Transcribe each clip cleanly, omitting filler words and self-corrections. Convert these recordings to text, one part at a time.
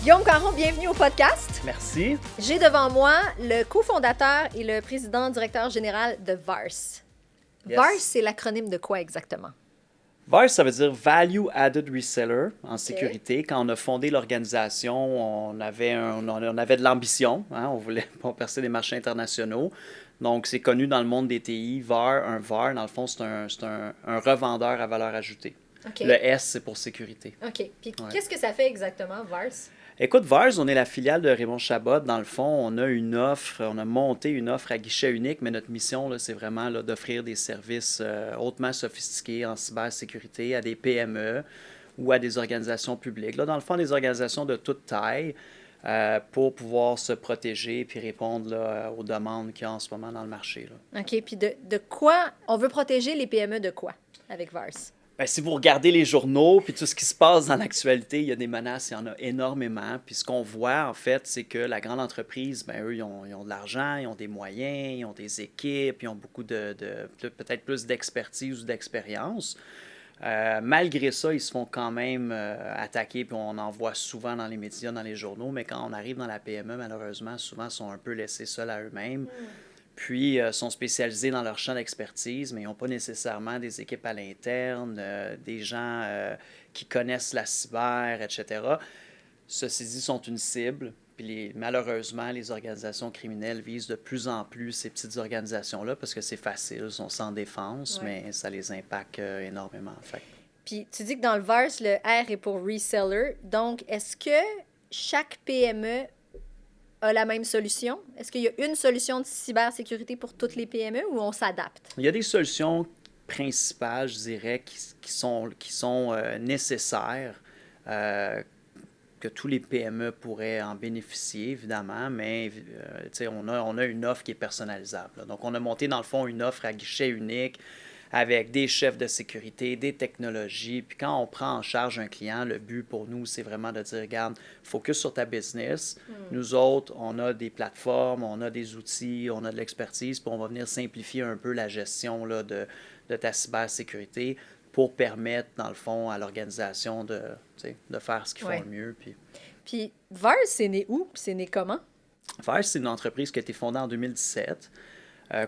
Guillaume Caron, bienvenue au podcast. Merci. J'ai devant moi le cofondateur et le président-directeur général de VARS. Yes. VARS, c'est l'acronyme de quoi exactement? VARS, ça veut dire Value Added Reseller en sécurité. Quand on a fondé l'organisation, on avait de l'ambition. Hein, on voulait percer des marchés internationaux. Donc, c'est connu dans le monde des TI. Un VAR, dans le fond, c'est un revendeur à valeur ajoutée. Okay. Le S, c'est pour sécurité. OK. Puis, qu'est-ce que ça fait exactement, VARS? Écoute, VARS, on est la filiale de Raymond Chabot. Dans le fond, on a monté une offre à guichet unique, mais notre mission, là, c'est vraiment là, d'offrir des services hautement sophistiqués en cybersécurité à des PME ou à des organisations publiques. Là, dans le fond, des organisations de toute taille pour pouvoir se protéger et répondre là, aux demandes qu'il y a en ce moment dans le marché. Là. OK. Puis, de quoi on veut protéger les PME de quoi avec VARS? Ben, si vous regardez les journaux, puis tout ce qui se passe dans l'actualité, il y a des menaces, il y en a énormément. Puis ce qu'on voit, en fait, c'est que la grande entreprise, ben, eux, ils ont de l'argent, ils ont des moyens, ils ont des équipes, ils ont beaucoup peut-être plus d'expertise ou d'expérience. Malgré ça, ils se font quand même attaquer, puis on en voit souvent dans les médias, dans les journaux. Mais quand on arrive dans la PME, malheureusement, souvent, ils sont un peu laissés seuls à eux-mêmes. Puis sont spécialisés dans leur champ d'expertise, mais ils n'ont pas nécessairement des équipes à l'interne, des gens qui connaissent la cyber, etc. Ceci dit, sont une cible. Puis malheureusement, les organisations criminelles visent de plus en plus ces petites organisations-là parce que c'est facile, ils sont sans défense, mais ça les impacte énormément. Fait. Puis tu dis que dans le VARS, le R est pour reseller. Donc, est-ce que chaque PME a la même solution? Est-ce qu'il y a une solution de cybersécurité pour toutes les PME ou on s'adapte? Il y a des solutions principales, je dirais, qui sont nécessaires, que tous les PME pourraient en bénéficier, évidemment, mais on a une offre qui est personnalisable. Là. Donc, on a monté, dans le fond, une offre à guichet unique avec des chefs de sécurité, des technologies. Puis quand on prend en charge un client, le but pour nous, c'est vraiment de dire, regarde, focus sur ta business. Nous autres, on a des plateformes, on a des outils, on a de l'expertise, puis on va venir simplifier un peu la gestion là, de ta cybersécurité pour permettre, dans le fond, à l'organisation de faire ce qu'ils font le mieux. Puis VARS, c'est né où? C'est né comment? VARS, c'est une entreprise qui a été fondée en 2017.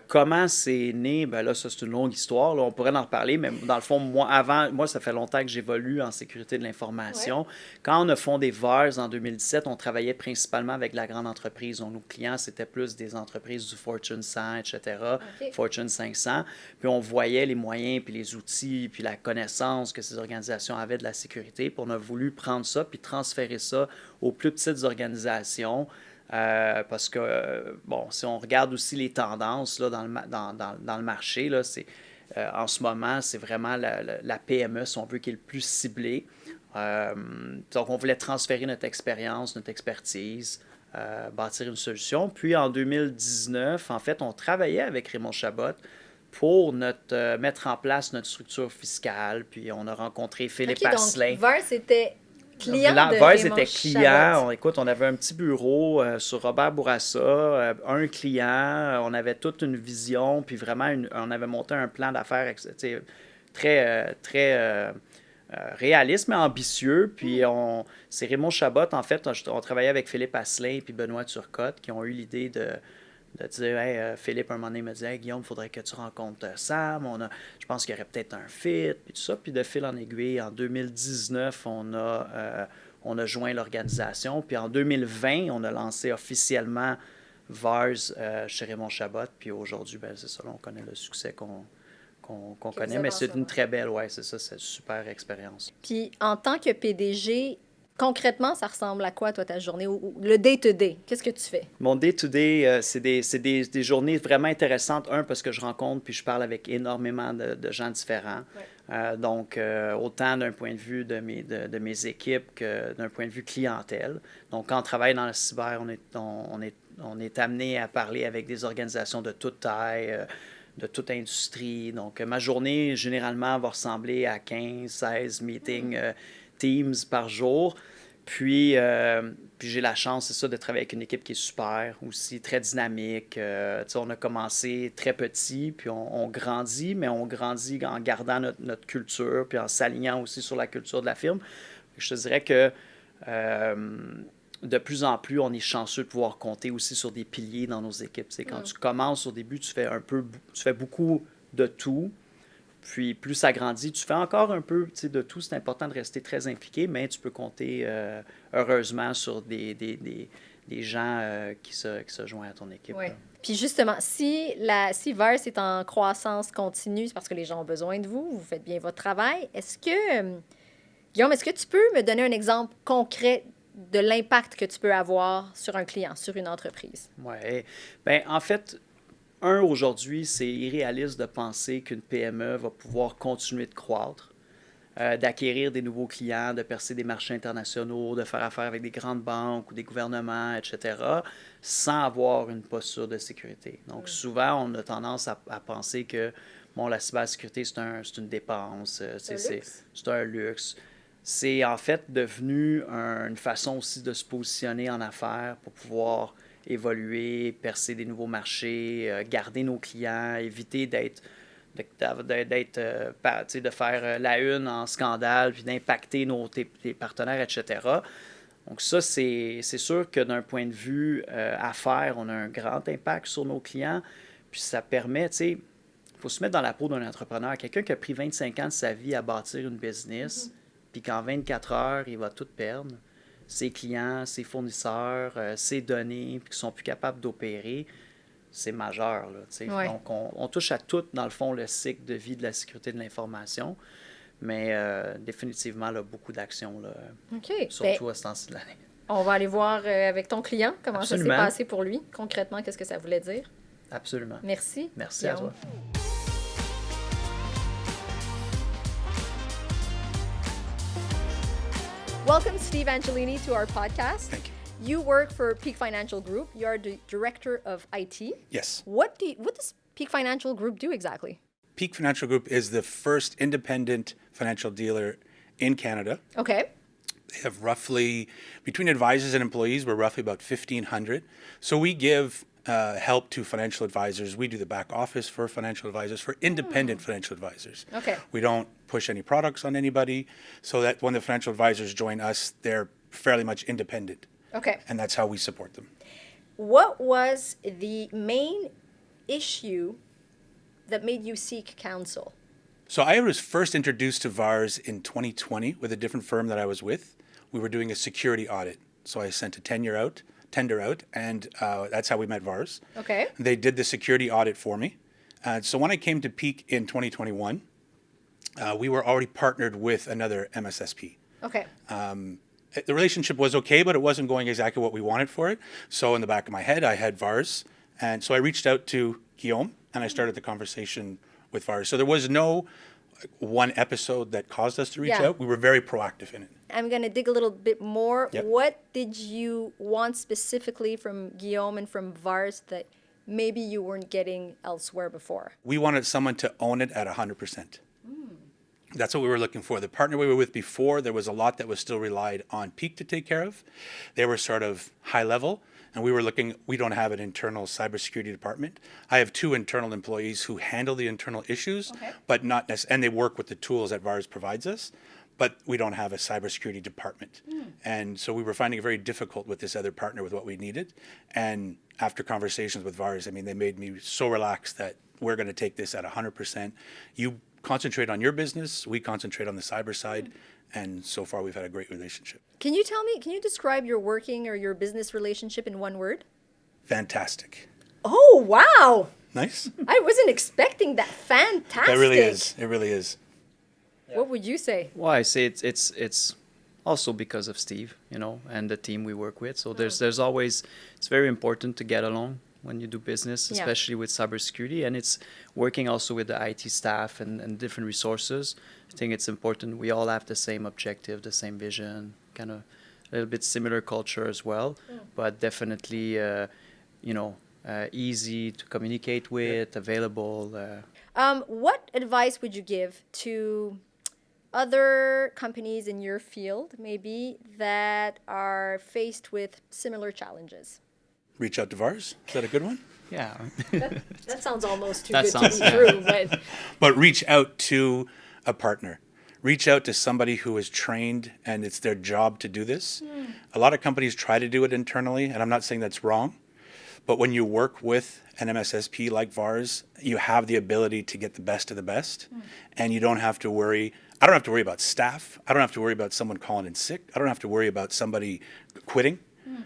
Comment c'est né? Ben là, ça, c'est une longue histoire. Là. On pourrait en reparler, mais dans le fond, moi, ça fait longtemps que j'évolue en sécurité de l'information. Ouais. Quand on a fondé VARS en 2017, on travaillait principalement avec la grande entreprise. Donc, nos clients, c'était plus des entreprises du Fortune 100, etc., Fortune 500. Puis on voyait les moyens, puis les outils, puis la connaissance que ces organisations avaient de la sécurité. Puis on a voulu prendre ça, puis transférer ça aux plus petites organisations. Parce que, si on regarde aussi les tendances là, dans le marché, là, en ce moment, c'est vraiment la PME, si on veut, qui est le plus ciblée. Donc, on voulait transférer notre expérience, notre expertise, bâtir une solution. Puis, en 2019, en fait, on travaillait avec Raymond Chabot pour mettre en place notre structure fiscale. Puis, on a rencontré Philippe Asselin. Donc, VARS, c'était client de VARS Raymond était client. Chabot. On avait un petit bureau sur Robert Bourassa, un client. On avait toute une vision, puis vraiment, on avait monté un plan d'affaires très réaliste, mais ambitieux. Puis c'est Raymond Chabot, en fait, on travaillait avec Philippe Asselin et Benoît Turcotte qui ont eu l'idée de dire, hey, Philippe, un moment donné, me disait, hey, Guillaume, il faudrait que tu rencontres Sam. Je pense qu'il y aurait peut-être un fit, puis tout ça. Puis de fil en aiguille, en 2019, on a joint l'organisation. Puis en 2020, on a lancé officiellement VARS chez Raymond Chabot. Puis aujourd'hui, ben, c'est ça, là, on connaît le succès qu'on connaît. Mais c'est une très belle, c'est une super expérience. Puis en tant que PDG, concrètement, ça ressemble à quoi, toi, ta journée? Ou le day-to-day, qu'est-ce que tu fais? Mon day-to-day, c'est des journées vraiment intéressantes. Parce que je rencontre puis je parle avec énormément de gens différents. Ouais. Donc, autant d'un point de vue de mes équipes que d'un point de vue clientèle. Donc, quand on travaille dans la cyber, on est amené à parler avec des organisations de toute taille, de toute industrie. Donc, ma journée, généralement, va ressembler à 15, 16 meetings Teams par jour. Puis j'ai la chance, c'est ça, de travailler avec une équipe qui est super aussi, très dynamique. On a commencé très petit, puis on grandit, mais on grandit en gardant notre culture, puis en s'alignant aussi sur la culture de la firme. Je te dirais que de plus en plus, on est chanceux de pouvoir compter aussi sur des piliers dans nos équipes. C'est quand tu commences au début, tu fais beaucoup de tout. Puis plus ça grandit, tu fais encore un peu de tout. C'est important de rester très impliqué, mais tu peux compter heureusement sur des gens qui se joignent à ton équipe. Oui. Puis justement, si VARS est en croissance continue, c'est parce que les gens ont besoin de vous, vous faites bien votre travail. Guillaume, est-ce que tu peux me donner un exemple concret de l'impact que tu peux avoir sur un client, sur une entreprise? Oui. Bien, en fait, aujourd'hui, c'est irréaliste de penser qu'une PME va pouvoir continuer de croître, d'acquérir des nouveaux clients, de percer des marchés internationaux, de faire affaire avec des grandes banques ou des gouvernements, etc., sans avoir une posture de sécurité. Donc, souvent, on a tendance à penser que la cybersécurité, c'est une dépense, c'est un luxe. C'est en fait devenu une façon aussi de se positionner en affaires pour pouvoir évoluer, percer des nouveaux marchés, garder nos clients, éviter de faire la une en scandale, puis d'impacter tes partenaires, etc. Donc ça, c'est sûr que d'un point de vue affaires, on a un grand impact sur nos clients, puis ça permet, il faut se mettre dans la peau d'un entrepreneur, quelqu'un qui a pris 25 ans de sa vie à bâtir une business, puis qu'en 24 heures, il va tout perdre, ses clients, ses fournisseurs, ses données, puis qui sont plus capables d'opérer, c'est majeur. Là, Donc, on touche à tout, dans le fond, le cycle de vie de la sécurité de l'information, mais définitivement, là, beaucoup d'actions, surtout à ce temps-ci de l'année. On va aller voir avec ton client comment Absolument. ça s'est passé pour lui. Concrètement, qu'est-ce que ça voulait dire? Absolument. Merci. Merci Guillaume. À toi. Welcome, Steve Angelini, to our podcast. Thank you. You work for Peak Financial Group. You are the director of IT. Yes. What does Peak Financial Group do exactly? Peak Financial Group is the first independent financial dealer in Canada. Okay. They have roughly, between advisors and employees, we're roughly about 1,500. So we give help to financial advisors. We do the back office for financial advisors, for independent financial advisors. Okay. We don't push any products on anybody, so that when the financial advisors join us, they're fairly much independent. Okay. And that's how we support them. What was the main issue that made you seek counsel? So I was first introduced to VARS in 2020 with a different firm that I was with. We were doing a security audit. So I sent a tender out, and that's how we met VARS. Okay. They did the security audit for me. So when I came to Peak in 2021, we were already partnered with another MSSP. Okay. The relationship was okay, but it wasn't going exactly what we wanted for it. So in the back of my head, I had VARS. And so I reached out to Guillaume, and I started the conversation with VARS. So there was no one episode that caused us to reach out. We were very proactive in it. I'm going to dig a little bit more. Yep. What did you want specifically from Guillaume and from VARS that maybe you weren't getting elsewhere before? We wanted someone to own it at 100%. That's what we were looking for. The partner we were with before, there was a lot that was still relied on Peak to take care of. They were sort of high level, and we don't have an internal cybersecurity department. I have 2 internal employees who handle the internal issues, but not necessarily, and they work with the tools that VARS provides us, but we don't have a cybersecurity department. And so we were finding it very difficult with this other partner with what we needed. And after conversations with VARS, they made me so relaxed that we're going to take this at 100%. You concentrate on your business, we concentrate on the cyber side, and so far we've had a great relationship. Can you describe your working or your business relationship in one word? Fantastic. Oh, wow. Nice. I wasn't expecting that. Fantastic. That really is. It really is. What would you say? Well, I say it's also because of Steve, and the team we work with. So there's always, it's very important to get along when you do business, especially with cybersecurity, and it's working also with the IT staff and different resources. I think it's important we all have the same objective, the same vision, kind of a little bit similar culture as well, but definitely, easy to communicate with, available. What advice would you give to other companies in your field, maybe, that are faced with similar challenges? Reach out to VARS. Is that a good one? Yeah. That sounds almost too That good sounds- to be true, but But reach out to a partner. Reach out to somebody who is trained and it's their job to do this. A lot of companies try to do it internally, and I'm not saying that's wrong. But when you work with an MSSP like VARS, you have the ability to get the best of the best, and you don't have to worry. I don't have to worry about staff. I don't have to worry about someone calling in sick. I don't have to worry about somebody quitting.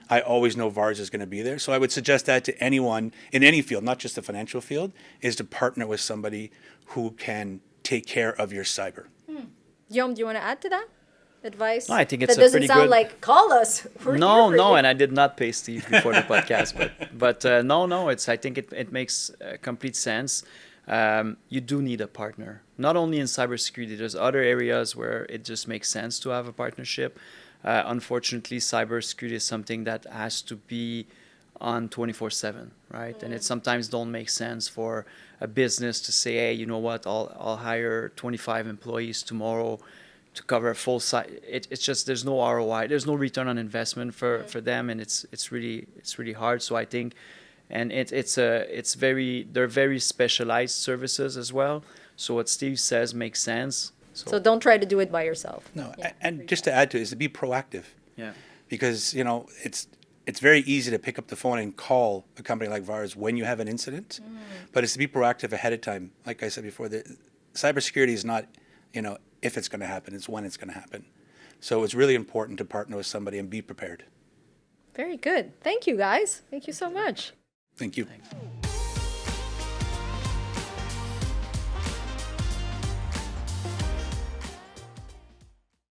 I always know VARS is going to be there. So I would suggest that to anyone in any field, not just the financial field, is to partner with somebody who can take care of your cyber. Guillaume, do you want to add to that? Advice? No, I think it's that a doesn't pretty sound good- like, call us. We're No, here for no, you. and I did not pay Steve before the podcast, but no, it's. I think it makes complete sense. You do need a partner, not only in cybersecurity. There's other areas where it just makes sense to have a partnership. Unfortunately, cybersecurity is something that has to be on 24/7, right? And it sometimes don't make sense for a business to say, hey, you know what, I'll hire 25 employees tomorrow to cover a full site. It's just there's no ROI, there's no return on investment for them, and it's really hard. So I think, and they're very specialized services as well. So what Steve says makes sense. So don't try to do it by yourself. No, Yeah. and just to add to it is to be proactive. Yeah. Because it's very easy to pick up the phone and call a company like VARS when you have an incident, but it's to be proactive ahead of time. Like I said before, the cybersecurity is not, if it's going to happen, it's when it's going to happen. So it's really important to partner with somebody and be prepared. Very good. Thank you, guys. Thank you so much. Thank you. Thanks.